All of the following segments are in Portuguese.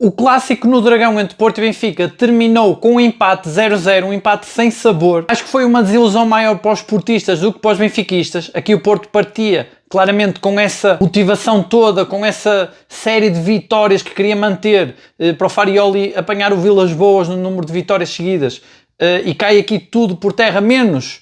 O clássico no Dragão entre Porto e Benfica terminou com um empate 0-0, um empate sem sabor. Acho que foi uma desilusão maior para os portistas do que para os benfiquistas. Aqui o Porto partia claramente com essa motivação toda, com essa série de vitórias que queria manter, para o Farioli apanhar o Vilas Boas no número de vitórias seguidas, e cai aqui tudo por terra, menos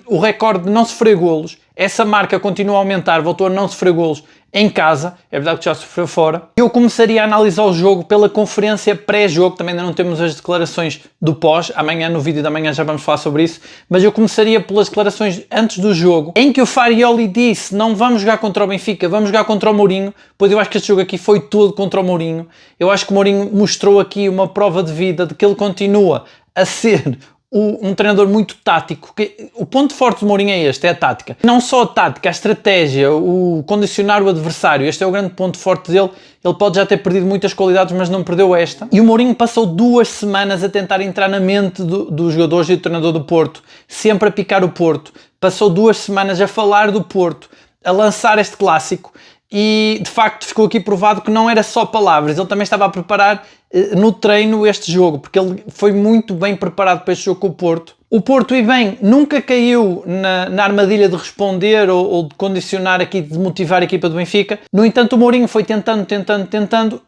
o recorde de não sofrer golos. Essa marca continua a aumentar, voltou a não sofrer golos em casa, é verdade que já sofreu fora. Eu começaria a analisar o jogo pela conferência pré-jogo, também ainda não temos as declarações do pós, amanhã no vídeo da manhã já vamos falar sobre isso, mas eu começaria pelas declarações antes do jogo, em que o Farioli disse: não vamos jogar contra o Benfica, vamos jogar contra o Mourinho, pois eu acho que este jogo aqui foi todo contra o Mourinho. Eu acho que o Mourinho mostrou aqui uma prova de vida de que ele continua a ser um treinador muito tático. O ponto forte do Mourinho é este, é a tática. Não só a tática, a estratégia, o condicionar o adversário. Este é o grande ponto forte dele. Ele pode já ter perdido muitas qualidades, mas não perdeu esta. E o Mourinho passou 2 semanas a tentar entrar na mente dos jogadores e do treinador do Porto, sempre a picar o Porto. Passou 2 semanas a falar do Porto, a lançar este clássico. E de facto ficou aqui provado que não era só palavras, ele também estava a preparar no treino este jogo, porque ele foi muito bem preparado para este jogo com o Porto. O Porto, e bem, nunca caiu na armadilha de responder ou de condicionar aqui, de motivar a equipa do Benfica. No entanto, o Mourinho foi tentando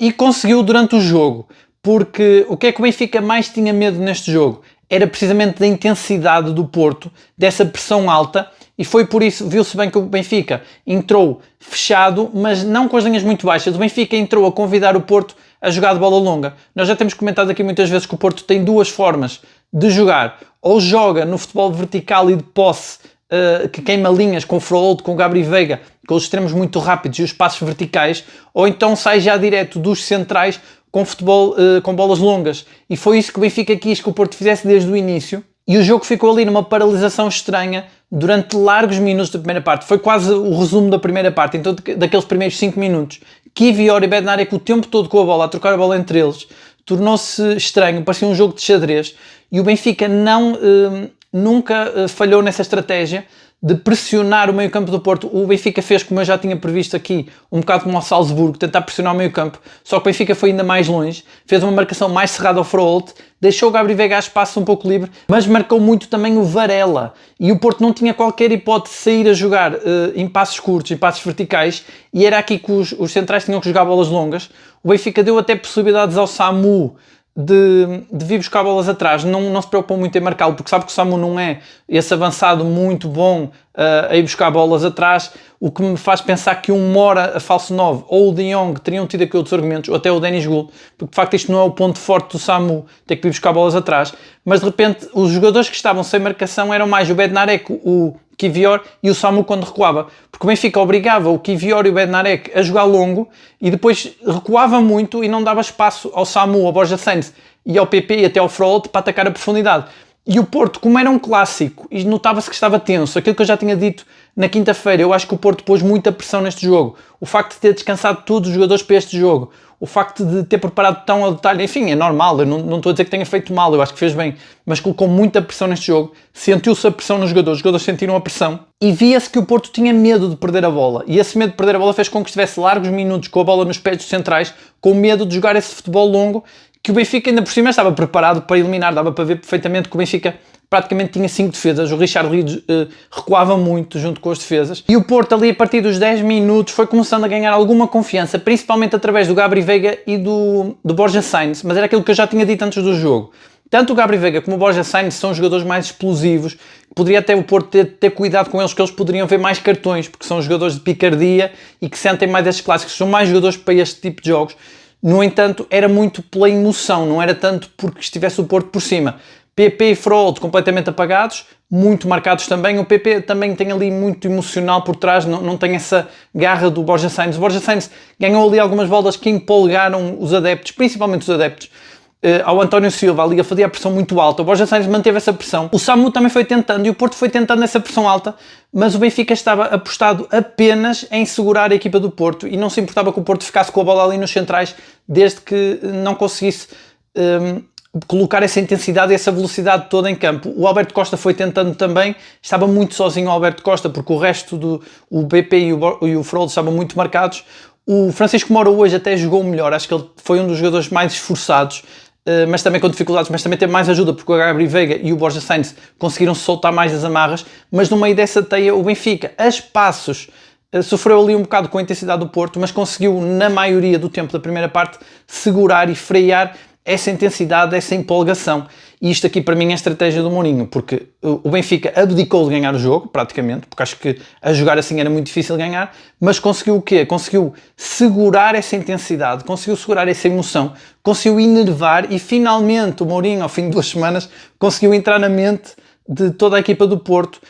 e conseguiu durante o jogo, porque o que é que o Benfica mais tinha medo neste jogo? Era precisamente da intensidade do Porto, dessa pressão alta, e foi por isso, viu-se bem que o Benfica entrou fechado, mas não com as linhas muito baixas. O Benfica entrou a convidar o Porto a jogar de bola longa. Nós já temos comentado aqui muitas vezes que o Porto tem 2 formas de jogar. Ou joga no futebol vertical e de posse, que queima linhas com o Frollo, com o Gabri Veiga, com os extremos muito rápidos e os passos verticais, ou então sai já direto dos centrais com futebol com bolas longas. E foi isso que o Benfica quis que o Porto fizesse desde o início. E o jogo ficou ali numa paralisação estranha durante largos minutos da primeira parte. Foi quase o resumo da primeira parte, então daqueles primeiros 5 minutos. Kiwior e Bednarek o tempo todo com a bola, a trocar a bola entre eles. Tornou-se estranho, parecia um jogo de xadrez. E o Benfica nunca falhou nessa estratégia de pressionar o meio-campo do Porto. O Benfica fez, como eu já tinha previsto aqui, um bocado como ao Salzburgo, tentar pressionar o meio-campo, só que o Benfica foi ainda mais longe, fez uma marcação mais cerrada ao Frollo, deixou o Gabri Veiga a espaço um pouco livre, mas marcou muito também o Varela, e o Porto não tinha qualquer hipótese de sair a jogar em passos curtos, em passos verticais, e era aqui que os centrais tinham que jogar bolas longas. O Benfica deu até possibilidades ao Samu de vir buscar bolas atrás, não se preocupam muito em marcá-lo, porque sabe que o Samu não é esse avançado muito bom a ir buscar bolas atrás, o que me faz pensar que um Mora a falso 9 ou o De Jong teriam tido aqui outros argumentos, ou até o Denis Gould, porque de facto isto não é o ponto forte do Samu, ter que vir buscar bolas atrás, mas de repente os jogadores que estavam sem marcação eram mais o Bednarek, o Kiwior e o Samu quando recuava, porque o Benfica obrigava o Kiwior e o Bednarek a jogar longo e depois recuava muito e não dava espaço ao Samu, ao Borja Sainz e ao PP e até ao Frollo para atacar a profundidade. E o Porto, como era um clássico e notava-se que estava tenso, aquilo que eu já tinha dito na quinta-feira, eu acho que o Porto pôs muita pressão neste jogo. O facto de ter descansado todos os jogadores para este jogo, o facto de ter preparado tão ao detalhe, enfim, é normal, eu não estou a dizer que tenha feito mal, eu acho que fez bem, mas colocou muita pressão neste jogo, sentiu-se a pressão nos jogadores, os jogadores sentiram a pressão e via-se que o Porto tinha medo de perder a bola, e esse medo de perder a bola fez com que estivesse largos minutos com a bola nos pés dos centrais, com medo de jogar esse futebol longo, que o Benfica ainda por cima estava preparado para eliminar, dava para ver perfeitamente que o Benfica praticamente tinha 5 defesas, o Richard Rios recuava muito junto com as defesas, e o Porto ali a partir dos 10 minutos foi começando a ganhar alguma confiança, principalmente através do Gabri Veiga e do Borja Sainz, mas era aquilo que eu já tinha dito antes do jogo. Tanto o Gabri Veiga como o Borja Sainz são jogadores mais explosivos, poderia até o Porto ter cuidado com eles, que eles poderiam ver mais cartões, porque são jogadores de picardia e que sentem mais estes clássicos, são mais jogadores para este tipo de jogos. No entanto, era muito pela emoção, não era tanto porque estivesse o Porto por cima. PP e Frollo completamente apagados, muito marcados também. O PP também tem ali muito emocional por trás, não tem essa garra do Borja Sainz. O Borja Sainz ganhou ali algumas bolas que empolgaram os adeptos, principalmente os adeptos, ao António Silva, ali a fazer a pressão muito alta. O Borja Sainz manteve essa pressão. O Samu também foi tentando e o Porto foi tentando essa pressão alta, mas o Benfica estava apostado apenas em segurar a equipa do Porto e não se importava que o Porto ficasse com a bola ali nos centrais, desde que não conseguisse colocar essa intensidade e essa velocidade toda em campo. O Alberto Costa foi tentando também, estava muito sozinho o Alberto Costa, porque o resto o BP e o Frollo estavam muito marcados. O Francisco Moura hoje até jogou melhor, acho que ele foi um dos jogadores mais esforçados, mas também com dificuldades, mas também teve mais ajuda porque o Gabriel Veiga e o Borja Sainz conseguiram soltar mais das amarras, mas no meio dessa teia o Benfica, a espaços, sofreu ali um bocado com a intensidade do Porto, mas conseguiu na maioria do tempo da primeira parte segurar e frear essa intensidade, essa empolgação. E isto aqui para mim é a estratégia do Mourinho, porque o Benfica abdicou de ganhar o jogo, praticamente, porque acho que a jogar assim era muito difícil ganhar, mas conseguiu o quê? Conseguiu segurar essa intensidade, conseguiu segurar essa emoção, conseguiu enervar e finalmente o Mourinho, ao fim de 2 semanas, conseguiu entrar na mente de toda a equipa do Porto.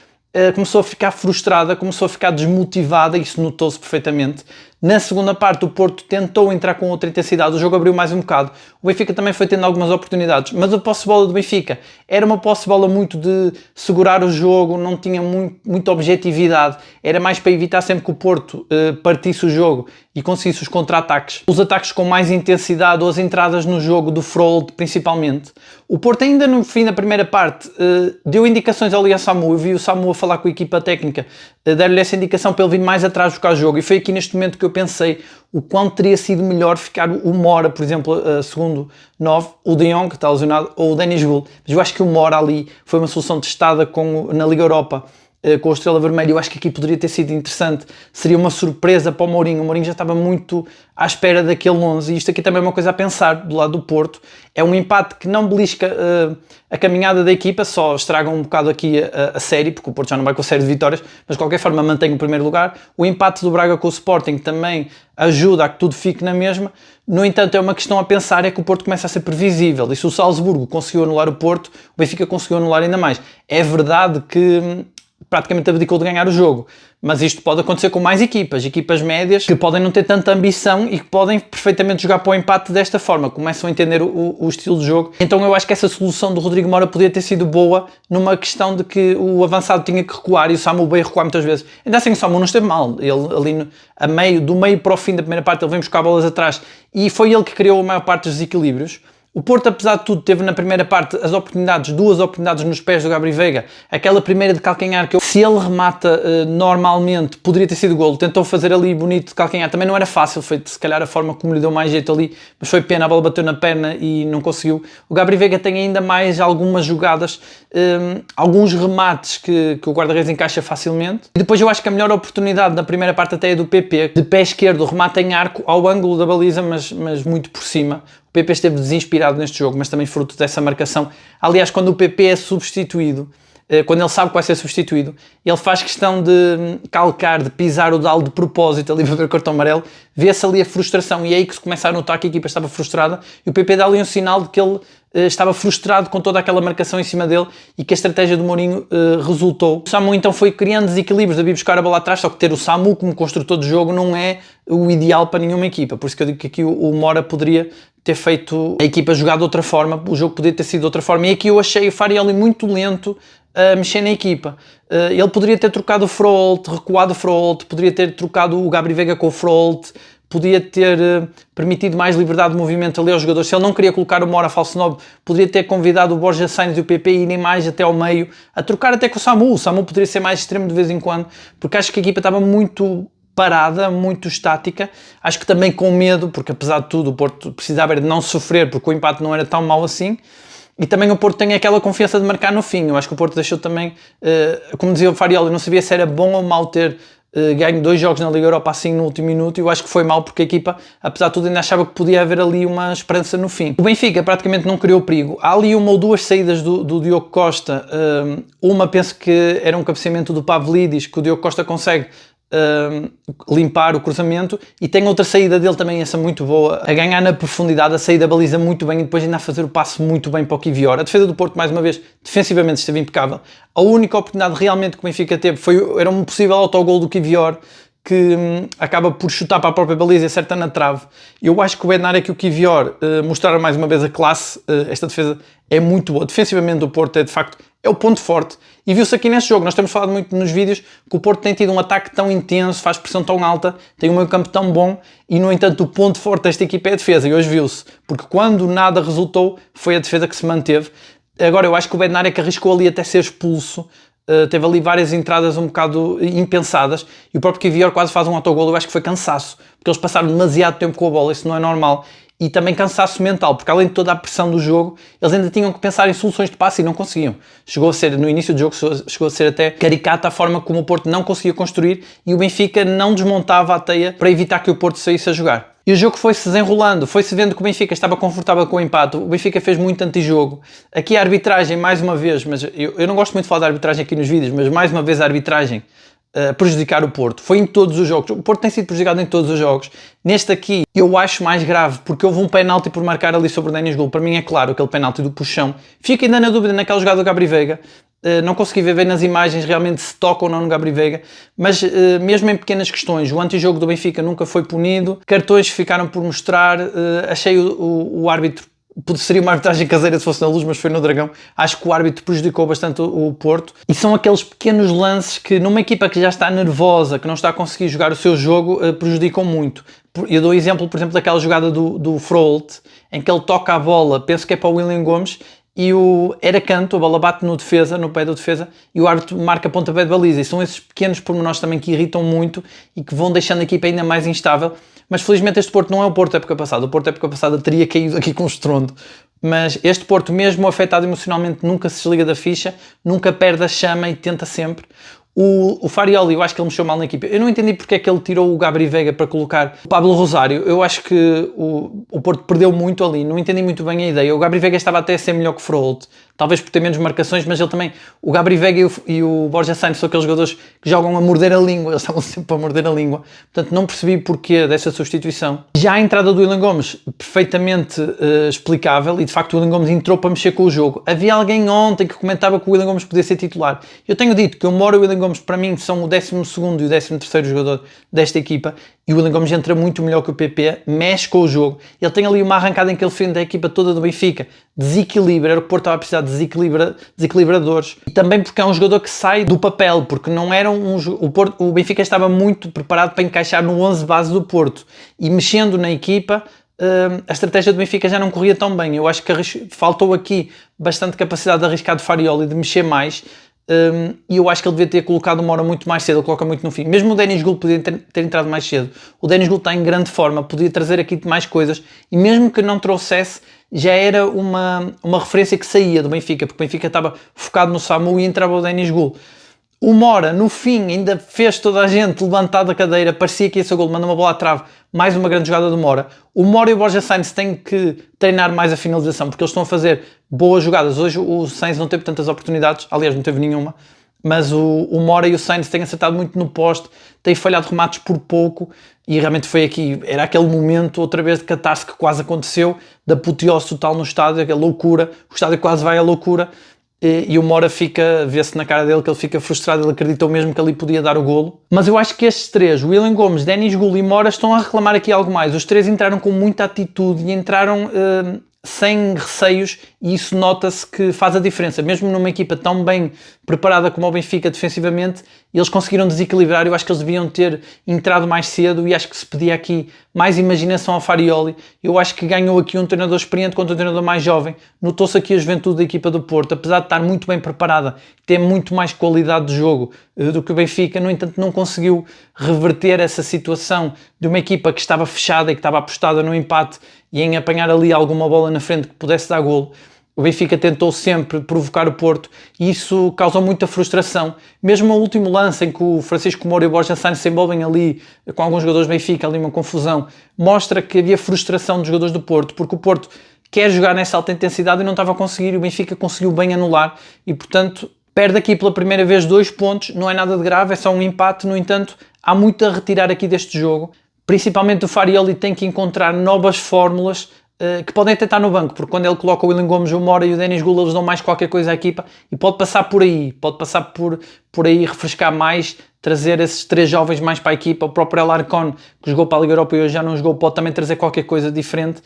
Começou a ficar frustrada, começou a ficar desmotivada, isso notou-se perfeitamente. Na segunda parte o Porto tentou entrar com outra intensidade, o jogo abriu mais um bocado, o Benfica também foi tendo algumas oportunidades, mas a posse de bola do Benfica era uma posse de bola muito de segurar o jogo, não tinha muita objetividade, era mais para evitar sempre que o Porto partisse o jogo e conseguisse os contra-ataques, os ataques com mais intensidade ou as entradas no jogo do Froholt principalmente. O Porto ainda no fim da primeira parte deu indicações ali a Samu, eu vi o Samu a falar com a equipa técnica, dar-lhe essa indicação para ele vir mais atrás buscar o jogo, e foi aqui neste momento que eu pensei o quanto teria sido melhor ficar o Mora, por exemplo, segundo 9, o De Jong, que está lesionado, ou o Dennis Gould. Mas eu acho que o Mora ali foi uma solução testada na Liga Europa, com a Estrela Vermelha. Eu acho que aqui poderia ter sido interessante, seria uma surpresa para o Mourinho já estava muito à espera daquele 11, e isto aqui também é uma coisa a pensar do lado do Porto, é um empate que não belisca a caminhada da equipa, só estraga um bocado aqui a série, porque o Porto já não vai com a série de vitórias, mas de qualquer forma mantém o primeiro lugar. O empate do Braga com o Sporting também ajuda a que tudo fique na mesma. No entanto, é uma questão a pensar, é que o Porto começa a ser previsível, e se o Salzburgo conseguiu anular o Porto, o Benfica conseguiu anular ainda mais. É verdade que praticamente abdicou de ganhar o jogo, mas isto pode acontecer com mais equipas médias que podem não ter tanta ambição e que podem perfeitamente jogar para o empate desta forma, começam a entender o estilo de jogo. Então eu acho que essa solução do Rodrigo Moura podia ter sido boa numa questão de que o avançado tinha que recuar e o Samu veio recuar muitas vezes. Ainda assim o Samu não esteve mal, ele ali do meio para o fim da primeira parte ele vem buscar bolas atrás e foi ele que criou a maior parte dos desequilíbrios. O Porto, apesar de tudo, teve na primeira parte duas oportunidades nos pés do Gabriel Veiga. Aquela primeira de calcanhar, que se ele remata normalmente, poderia ter sido golo. Tentou fazer ali bonito de calcanhar. Também não era fácil, foi se calhar a forma como lhe deu mais jeito ali, mas foi pena, a bola bateu na perna e não conseguiu. O Gabriel Veiga tem ainda mais algumas jogadas, alguns remates que o guarda-redes encaixa facilmente. E depois eu acho que a melhor oportunidade na primeira parte até é do PP, de pé esquerdo, remata em arco ao ângulo da baliza, mas muito por cima. O PP esteve desinspirado neste jogo, mas também fruto dessa marcação. Aliás, quando o PP é substituído, quando ele sabe que vai ser substituído, ele faz questão de calcar, de pisar o Dal de propósito ali para ver o cartão amarelo, vê-se ali a frustração e é aí que se começa a notar que a equipa estava frustrada e o PP dá ali um sinal de que ele estava frustrado com toda aquela marcação em cima dele e que a estratégia do Mourinho resultou. O Samu então foi criando desequilíbrios de vir buscar a bola atrás, só que ter o Samu como construtor de jogo não é o ideal para nenhuma equipa, por isso que eu digo que aqui o Mora poderia ter feito a equipa jogar de outra forma, o jogo poderia ter sido de outra forma, e aqui eu achei o Farioli muito lento a mexer na equipa. Ele poderia ter trocado o Froholt, recuado o Froholt, poderia ter trocado o Gabriel Veiga com o Froholt, podia ter permitido mais liberdade de movimento ali aos jogadores. Se ele não queria colocar o Mora falso 9, poderia ter convidado o Borja Sainz e o PP a irem mais até ao meio, a trocar até com o Samu. O Samu poderia ser mais extremo de vez em quando, porque acho que a equipa estava muito parada, muito estática, acho que também com medo, porque apesar de tudo o Porto precisava de não sofrer, porque o empate não era tão mau assim, e também o Porto tem aquela confiança de marcar no fim. Eu acho que o Porto deixou também, como dizia o Farioli, não sabia se era bom ou mau ter ganho 2 jogos na Liga Europa assim no último minuto, e eu acho que foi mal porque a equipa, apesar de tudo, ainda achava que podia haver ali uma esperança no fim. O Benfica praticamente não criou perigo. Há ali uma ou duas saídas do Diogo Costa, uma penso que era um cabeceamento do Pavlidis, que o Diogo Costa consegue limpar o cruzamento, e tem outra saída dele também, essa muito boa, a ganhar na profundidade, a sair da baliza muito bem e depois ainda a fazer o passe muito bem para o Kiwior. A defesa do Porto, mais uma vez, defensivamente esteve impecável. A única oportunidade realmente que o Benfica teve era um possível autogol do Kiwior, que acaba por chutar para a própria baliza e acerta na trave. Eu acho que o Bednárik e o Kiwior mostraram mais uma vez a classe. Esta defesa é muito boa. Defensivamente o Porto é de facto o ponto forte, e viu-se aqui neste jogo. Nós temos falado muito nos vídeos que o Porto tem tido um ataque tão intenso, faz pressão tão alta, tem um meio campo tão bom, e no entanto o ponto forte desta equipa é a defesa, e hoje viu-se, porque quando nada resultou foi a defesa que se manteve. Agora eu acho que o Bednárik arriscou ali até ser expulso, teve ali várias entradas um bocado impensadas, e o próprio Kiwior quase faz um autogolo. Eu acho que foi cansaço, porque eles passaram demasiado tempo com a bola, isso não é normal, e também cansaço mental, porque além de toda a pressão do jogo, eles ainda tinham que pensar em soluções de passe e não conseguiam. Chegou a ser, no início do jogo, chegou a ser até caricata a forma como o Porto não conseguia construir, e o Benfica não desmontava a teia para evitar que o Porto saísse a jogar. E o jogo foi-se desenrolando, foi-se vendo que o Benfica estava confortável com o empate, o Benfica fez muito antijogo. Aqui a arbitragem, mais uma vez, mas eu não gosto muito de falar da arbitragem aqui nos vídeos, mas mais uma vez a arbitragem prejudicar o Porto. Foi em todos os jogos. O Porto tem sido prejudicado em todos os jogos. Neste aqui eu acho mais grave, porque houve um penalti por marcar ali sobre o Denis Gol. Para mim é claro, aquele penalti do puxão. Fico ainda na dúvida naquela jogada do Gabri Veiga. Não consegui ver nas imagens realmente se toca ou não no Gabri Veiga, mas mesmo em pequenas questões, o antijogo do Benfica nunca foi punido, cartões ficaram por mostrar, achei o árbitro, seria uma arbitragem caseira se fosse na Luz, mas foi no Dragão. Acho que o árbitro prejudicou bastante o Porto, e são aqueles pequenos lances que numa equipa que já está nervosa, que não está a conseguir jogar o seu jogo, prejudicam muito. Eu dou exemplo, por exemplo, daquela jogada do Froholt, em que ele toca a bola, penso que é para o William Gomes, e era canto, a bola bate no defesa, no pé do defesa, e o árbitro marca pontapé de baliza. E são esses pequenos pormenores também que irritam muito e que vão deixando a equipa ainda mais instável. Mas felizmente este Porto não é o Porto da época passada. O Porto da época passada teria caído aqui com estrondo. Mas este Porto, mesmo afetado emocionalmente, nunca se desliga da ficha, nunca perde a chama e tenta sempre. O Farioli, eu acho que ele mexeu mal na equipa. Eu não entendi porque é que ele tirou o Gabri Veiga para colocar o Pablo Rosário. Eu acho que o Porto perdeu muito ali, não entendi muito bem a ideia. O Gabri Veiga estava até a ser melhor que o Froholt, talvez por ter menos marcações, mas ele também, o Gabri Veiga e o Borja Sainz são aqueles jogadores que jogam a morder a língua, eles estavam sempre a morder a língua, portanto não percebi porquê dessa substituição. Já a entrada do William Gomes, perfeitamente explicável, e de facto o William Gomes entrou para mexer com o jogo. Havia alguém ontem que comentava que o William Gomes podia ser titular. Eu tenho dito que o Mora e o William Gomes para mim são o 12º e o 13º jogador desta equipa, e o William Gomes entra muito melhor que o PP, mexe com o jogo, ele tem ali uma arrancada em que ele defende a equipa toda do Benfica, desequilibra, era o que o Porto estava a precisar de desequilibradores, e também porque é um jogador que sai do papel, porque não era o Benfica estava muito preparado para encaixar no 11 base do Porto, e mexendo na equipa, a estratégia do Benfica já não corria tão bem. Eu acho que faltou aqui bastante capacidade de arriscar do Farioli, de mexer mais, e eu acho que ele devia ter colocado uma hora muito mais cedo. Ele coloca muito no fim. Mesmo o Denis Gol podia ter entrado mais cedo. O Denis Gol está em grande forma, podia trazer aqui mais coisas, e mesmo que não trouxesse, já era uma referência que saía do Benfica, porque o Benfica estava focado no Samu e entrava o Denis Gol. O Mora, no fim, ainda fez toda a gente levantar da cadeira, parecia que ia ser o gol, manda uma bola à trave, mais uma grande jogada do Mora. O Mora e o Borja Sainz têm que treinar mais a finalização, porque eles estão a fazer boas jogadas. Hoje o Sainz não teve tantas oportunidades, aliás, não teve nenhuma, mas o Mora e o Sainz têm acertado muito no poste, têm falhado remates por pouco, e realmente foi aqui, era aquele momento, outra vez, de catarse que quase aconteceu, da apoteose total no estádio, aquela loucura, o estádio quase vai à loucura. E o Mora vê-se na cara dele que ele fica frustrado, ele acreditou mesmo que ali podia dar o golo. Mas eu acho que estes três, William Gomes, Denis Gol e Mora, estão a reclamar aqui algo mais. Os três entraram com muita atitude e entraram sem receios, e isso nota-se que faz a diferença. Mesmo numa equipa tão bem preparada como o Benfica defensivamente, eles conseguiram desequilibrar. Eu acho que eles deviam ter entrado mais cedo, e acho que se pedia aqui mais imaginação ao Farioli. Eu acho que ganhou aqui um treinador experiente contra um treinador mais jovem. Notou-se aqui a juventude da equipa do Porto, apesar de estar muito bem preparada, ter muito mais qualidade de jogo do que o Benfica. No entanto, não conseguiu reverter essa situação de uma equipa que estava fechada e que estava apostada no empate e em apanhar ali alguma bola na frente que pudesse dar golo. O Benfica tentou sempre provocar o Porto, e isso causou muita frustração. Mesmo o último lance em que o Francisco Moura e o Borja Sainz se envolvem ali com alguns jogadores do Benfica, ali uma confusão, mostra que havia frustração dos jogadores do Porto, porque o Porto quer jogar nessa alta intensidade e não estava a conseguir, e o Benfica conseguiu bem anular, e portanto perde aqui pela primeira vez 2 pontos, não é nada de grave, é só um empate. No entanto, há muito a retirar aqui deste jogo, principalmente o Farioli tem que encontrar novas fórmulas que podem até estar no banco, porque quando ele coloca o William Gomes, o Mora e o Denis Gol, eles dão mais qualquer coisa à equipa, e pode passar por aí, refrescar mais, trazer esses 3 jovens mais para a equipa. O próprio Alarcón, que jogou para a Liga Europa e hoje já não jogou, pode também trazer qualquer coisa diferente,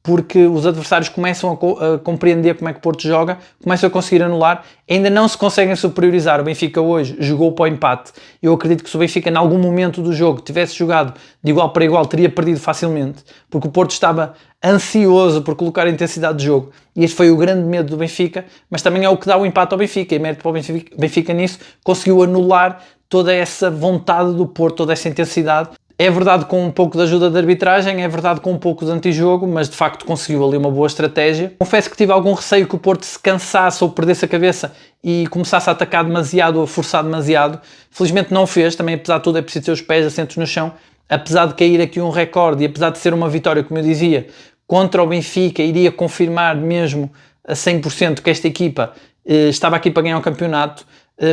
porque os adversários começam a compreender como é que o Porto joga, começam a conseguir anular, ainda não se conseguem superiorizar. O Benfica hoje jogou para o empate. Eu acredito que se o Benfica em algum momento do jogo tivesse jogado de igual para igual, teria perdido facilmente, porque o Porto estava ansioso por colocar a intensidade de jogo, e este foi o grande medo do Benfica, mas também é o que dá o empate ao Benfica, e mérito para o Benfica nisso, conseguiu anular toda essa vontade do Porto, toda essa intensidade. É verdade com um pouco de ajuda de arbitragem, é verdade com um pouco de antijogo, mas de facto conseguiu ali uma boa estratégia. Confesso que tive algum receio que o Porto se cansasse ou perdesse a cabeça e começasse a atacar demasiado ou a forçar demasiado. Felizmente não o fez, também apesar de tudo é preciso ter os pés assentos no chão. Apesar de cair aqui um recorde e apesar de ser uma vitória, como eu dizia, contra o Benfica, iria confirmar mesmo a 100% que esta equipa estava aqui para ganhar o campeonato.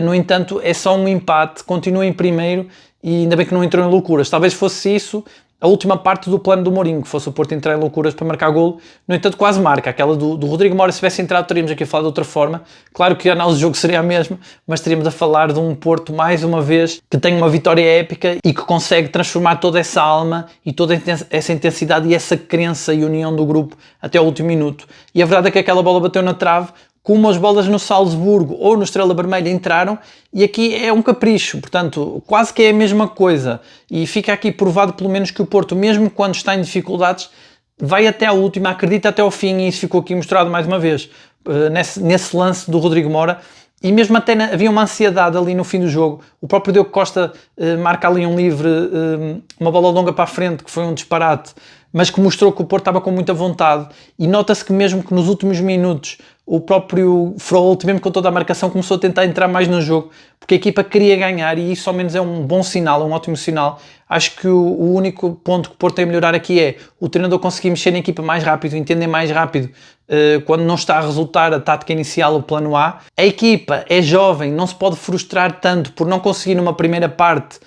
No entanto, é só um empate, continua em primeiro e ainda bem que não entrou em loucuras. Talvez fosse isso a última parte do plano do Mourinho, que fosse o Porto entrar em loucuras para marcar golo. No entanto, quase marca. Aquela do Rodrigo Moura, se tivesse entrado, teríamos aqui a falar de outra forma. Claro que a análise do jogo seria a mesma, mas teríamos a falar de um Porto, mais uma vez, que tem uma vitória épica e que consegue transformar toda essa alma e toda essa intensidade e essa crença e união do grupo até ao último minuto. E a verdade é que aquela bola bateu na trave, como as bolas no Salzburgo ou no Estrela Vermelha entraram, e aqui é um capricho, portanto, quase que é a mesma coisa, e fica aqui provado pelo menos que o Porto, mesmo quando está em dificuldades, vai até a última, acredita até ao fim, e isso ficou aqui mostrado mais uma vez, nesse lance do Rodrigo Moura, e mesmo até havia uma ansiedade ali no fim do jogo. O próprio Diogo Costa marca ali um livre, uma bola longa para a frente, que foi um disparate, mas que mostrou que o Porto estava com muita vontade, e nota-se que mesmo que nos últimos minutos o próprio Froholt, mesmo com toda a marcação, começou a tentar entrar mais no jogo, porque a equipa queria ganhar, e isso ao menos é um bom sinal, um ótimo sinal. Acho que o único ponto que o Porto tem a melhorar aqui é o treinador conseguir mexer na equipa mais rápido, entender mais rápido quando não está a resultar a tática inicial, o plano A. A equipa é jovem, não se pode frustrar tanto por não conseguir numa primeira parte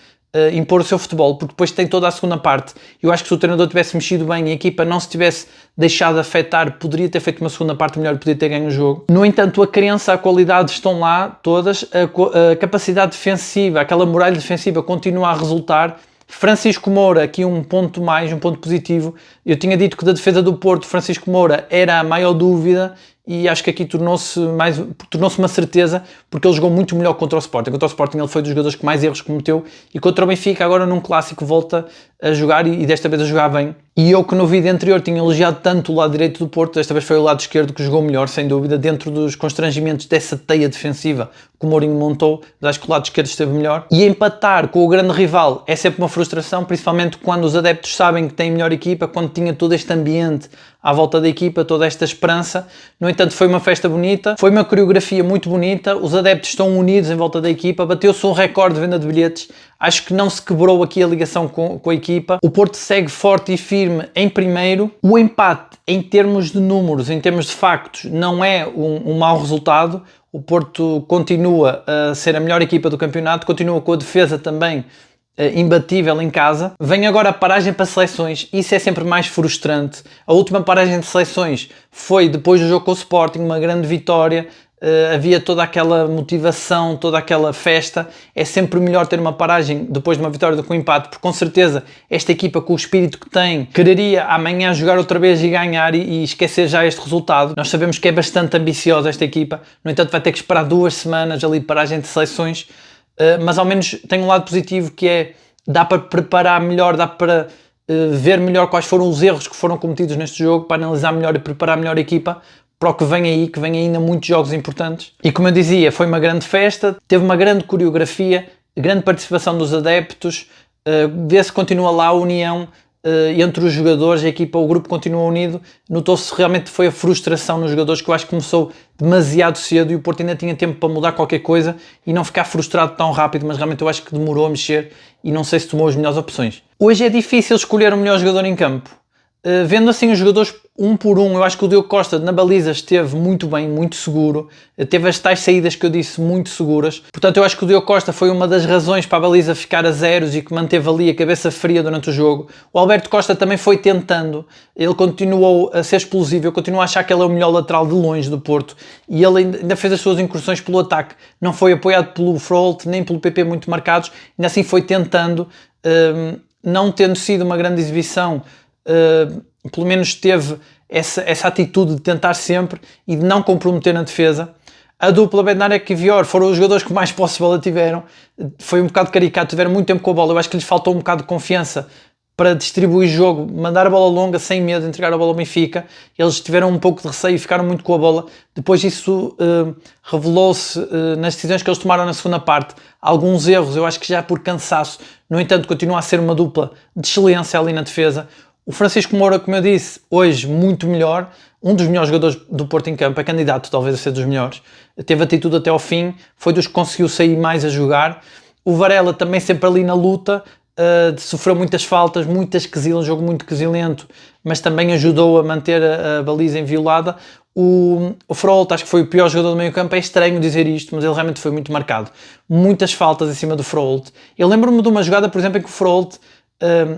impor o seu futebol, porque depois tem toda a segunda parte. Eu acho que se o treinador tivesse mexido bem e a equipa não se tivesse deixado afetar, poderia ter feito uma segunda parte melhor, poderia ter ganho o jogo. No entanto, a crença, a qualidade estão lá todas, a capacidade defensiva, aquela muralha defensiva continua a resultar. Francisco Moura, aqui um ponto mais, um ponto positivo. Eu tinha dito que da defesa do Porto, Francisco Moura era a maior dúvida, e acho que aqui tornou-se uma certeza, porque ele jogou muito melhor contra o Sporting. Contra o Sporting ele foi dos jogadores que mais erros cometeu, e contra o Benfica agora num clássico volta a jogar, e desta vez a jogar bem. E eu que no vídeo anterior tinha elogiado tanto o lado direito do Porto, desta vez foi o lado esquerdo que jogou melhor, sem dúvida, dentro dos constrangimentos dessa teia defensiva que o Mourinho montou. Acho que o lado esquerdo esteve melhor. E empatar com o grande rival é sempre uma frustração, principalmente quando os adeptos sabem que têm melhor equipa, quando tinha todo este ambiente à volta da equipa, toda esta esperança. No entanto, foi uma festa bonita, foi uma coreografia muito bonita, os adeptos estão unidos em volta da equipa, bateu-se um recorde de venda de bilhetes, acho que não se quebrou aqui a ligação com a equipa. O Porto segue forte e firme em primeiro. O empate, em termos de números, em termos de factos, não é um mau resultado. O Porto continua a ser a melhor equipa do campeonato, continua com a defesa também imbatível em casa. Vem agora a paragem para seleções, isso é sempre mais frustrante. A última paragem de seleções foi depois do jogo com o Sporting, uma grande vitória, havia toda aquela motivação, toda aquela festa. É sempre melhor ter uma paragem depois de uma vitória do que um empate, porque com certeza esta equipa, com o espírito que tem, quereria amanhã jogar outra vez e ganhar e esquecer já este resultado. Nós sabemos que é bastante ambiciosa esta equipa, no entanto vai ter que esperar 2 semanas ali de paragem de seleções. Mas ao menos tem um lado positivo, que é, dá para preparar melhor, dá para ver melhor quais foram os erros que foram cometidos neste jogo, para analisar melhor e preparar melhor a equipa para o que vem aí, que vem ainda muitos jogos importantes. E como eu dizia, foi uma grande festa, teve uma grande coreografia, grande participação dos adeptos, vê-se que continua lá a união entre os jogadores, a equipa, o grupo continua unido. Notou-se realmente foi a frustração nos jogadores, que eu acho que começou demasiado cedo e o Porto ainda tinha tempo para mudar qualquer coisa e não ficar frustrado tão rápido, mas realmente eu acho que demorou a mexer e não sei se tomou as melhores opções. Hoje é difícil escolher o melhor jogador em campo. Vendo assim os jogadores um por um, eu acho que o Diogo Costa na baliza esteve muito bem, muito seguro, teve as tais saídas que eu disse muito seguras, portanto eu acho que o Diogo Costa foi uma das razões para a baliza ficar a zeros e que manteve ali a cabeça fria durante o jogo. O Alberto Costa também foi tentando, ele continuou a ser explosivo, eu continuo a achar que ele é o melhor lateral de longe do Porto, e ele ainda fez as suas incursões pelo ataque, não foi apoiado pelo Froholt nem pelo PP muito marcados, ainda assim foi tentando, não tendo sido uma grande exibição, pelo menos teve essa atitude de tentar sempre e de não comprometer na defesa. A dupla Bednarek e Vior foram os jogadores que mais posse de bola tiveram. Foi um bocado caricato, tiveram muito tempo com a bola. Eu acho que lhes faltou um bocado de confiança para distribuir jogo, mandar a bola longa sem medo de entregar a bola ao Benfica. Eles tiveram um pouco de receio e ficaram muito com a bola. Depois isso revelou-se nas decisões que eles tomaram na segunda parte. Alguns erros, eu acho que já por cansaço. No entanto, continua a ser uma dupla de excelência ali na defesa. O Francisco Moura, como eu disse, hoje muito melhor. Um dos melhores jogadores do Porto em campo, é candidato talvez a ser dos melhores. Teve atitude até ao fim, foi dos que conseguiu sair mais a jogar. O Varela também sempre ali na luta. Sofreu muitas faltas, muitas quesilhas, um jogo muito quesilento, mas também ajudou a manter a baliza inviolada. O Frollo, acho que foi o pior jogador do meio campo. É estranho dizer isto, mas ele realmente foi muito marcado. Muitas faltas em cima do Frollo. Eu lembro-me de uma jogada, por exemplo, em que o Frollo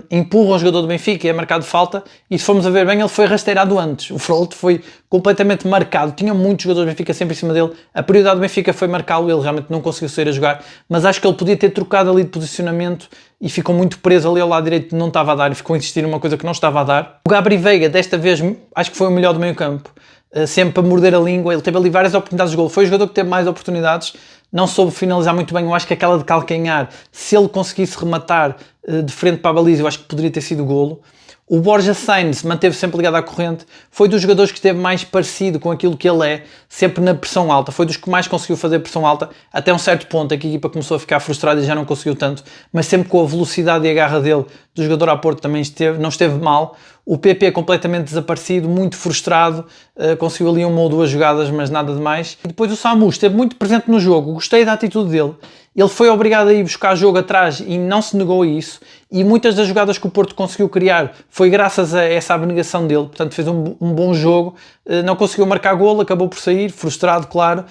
empurra um jogador do Benfica e é marcado falta, e se formos a ver bem, ele foi rasteirado antes. O Frollo foi completamente marcado, tinha muitos jogadores do Benfica sempre em cima dele. A prioridade do Benfica foi marcá-lo, ele realmente não conseguiu sair a jogar, mas acho que ele podia ter trocado ali de posicionamento e ficou muito preso ali ao lado direito, não estava a dar, e ficou a insistir numa coisa que não estava a dar. O Gabri Veiga, desta vez, acho que foi o melhor do meio campo, sempre a morder a língua. Ele teve ali várias oportunidades de golo, foi o jogador que teve mais oportunidades, não soube finalizar muito bem. Eu acho que aquela de calcanhar, se ele conseguisse rematar de frente para a baliza, eu acho que poderia ter sido golo. O Borja Sainz manteve sempre ligado à corrente, foi dos jogadores que esteve mais parecido com aquilo que ele é, sempre na pressão alta, foi dos que mais conseguiu fazer pressão alta, até um certo ponto em que a equipa começou a ficar frustrada e já não conseguiu tanto, mas sempre com a velocidade e a garra dele, do jogador a Porto, também não esteve mal. O PP completamente desaparecido, muito frustrado, conseguiu ali uma ou duas jogadas, mas nada de mais. E depois o Samu esteve muito presente no jogo, gostei da atitude dele. Ele foi obrigado a ir buscar jogo atrás e não se negou a isso. E muitas das jogadas que o Porto conseguiu criar foi graças a essa abnegação dele. Portanto, fez um bom jogo. Não conseguiu marcar golo, acabou por sair, frustrado, claro.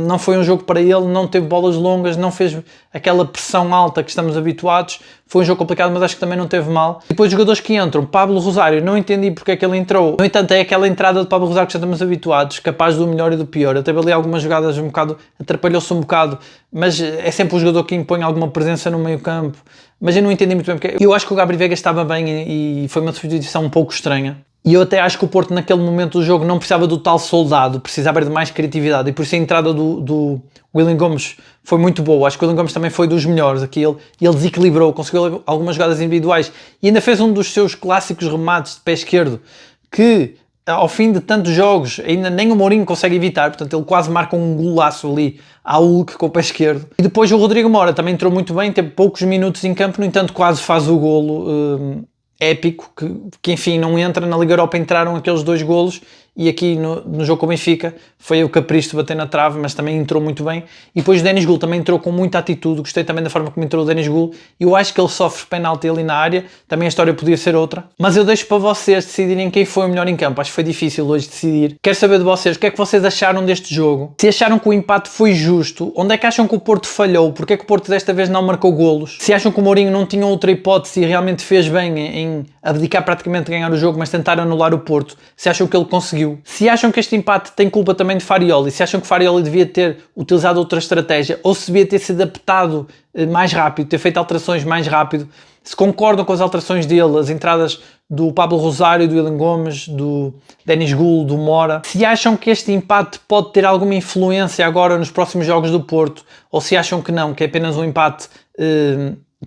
Não foi um jogo para ele, não teve bolas longas, não fez aquela pressão alta que estamos habituados. Foi um jogo complicado, mas acho que também não teve mal. Depois, os jogadores que entram, Pablo Rosário, não entendi porque é que ele entrou. No entanto, é aquela entrada de Pablo Rosário que já estamos habituados, capaz do melhor e do pior. Ele teve ali algumas jogadas um bocado, atrapalhou-se um bocado, mas é sempre um jogador que impõe alguma presença no meio campo. Mas eu não entendi muito bem porque eu acho que o Gabri Veiga estava bem e foi uma substituição um pouco estranha. E eu até acho que o Porto naquele momento do jogo não precisava do tal soldado, precisava de mais criatividade, e por isso a entrada do William Gomes foi muito boa. Acho que o William Gomes também foi dos melhores aqui, ele desequilibrou, conseguiu algumas jogadas individuais e ainda fez um dos seus clássicos remates de pé esquerdo que ao fim de tantos jogos ainda nem o Mourinho consegue evitar, portanto ele quase marca um golaço ali à Hulk com o pé esquerdo. E depois o Rodrigo Mora também entrou muito bem, teve poucos minutos em campo, no entanto quase faz o golo épico, que enfim não entra. Na Liga Europa entraram aqueles 2 golos e aqui no jogo com o Benfica foi o capricho de bater na trave, mas também entrou muito bem. E depois o Denis Gul também entrou com muita atitude, gostei também da forma como entrou o Denis Gul. Eu acho que ele sofre penalti ali na área, também a história podia ser outra, mas eu deixo para vocês decidirem quem foi o melhor em campo. Acho que foi difícil hoje decidir. Quero saber de vocês, o que é que vocês acharam deste jogo? Se acharam que o empate foi justo, onde é que acham que o Porto falhou, porque é que o Porto desta vez não marcou golos? Se acham que o Mourinho não tinha outra hipótese e realmente fez bem em abdicar praticamente de ganhar o jogo, mas tentar anular o Porto, se acham que ele conseguiu? Se acham que este empate tem culpa também de Farioli, se acham que Farioli devia ter utilizado outra estratégia, ou se devia ter se adaptado mais rápido, ter feito alterações mais rápido, se concordam com as alterações dele, as entradas do Pablo Rosário, do William Gomes, do Denis Gul, do Mora, se acham que este empate pode ter alguma influência agora nos próximos jogos do Porto, ou se acham que não, que é apenas um empate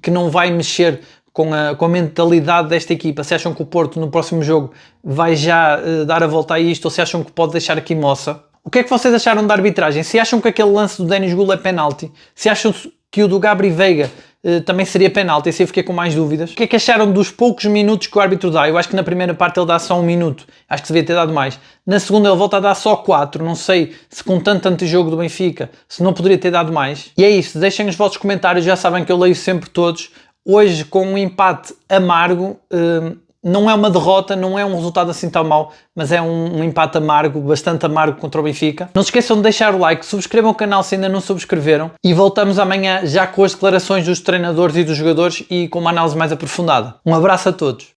que não vai mexer com a mentalidade desta equipa, se acham que o Porto no próximo jogo vai já dar a volta a isto, ou se acham que pode deixar aqui moça. O que é que vocês acharam da arbitragem? Se acham que aquele lance do Denis Gul é penalti? Se acham que o do Gabri Veiga também seria penalti? Esse eu fiquei com mais dúvidas. O que é que acharam dos poucos minutos que o árbitro dá? Eu acho que na primeira parte ele dá só 1 minuto, acho que devia ter dado mais. Na segunda ele volta a dar só 4, não sei se com tanto antijogo do Benfica, se não poderia ter dado mais. E é isso, deixem os vossos comentários, já sabem que eu leio sempre todos. Hoje, com um empate amargo, não é uma derrota, não é um resultado assim tão mau, mas é um empate amargo, bastante amargo contra o Benfica. Não se esqueçam de deixar o like, subscrevam o canal se ainda não subscreveram e voltamos amanhã já com as declarações dos treinadores e dos jogadores e com uma análise mais aprofundada. Um abraço a todos.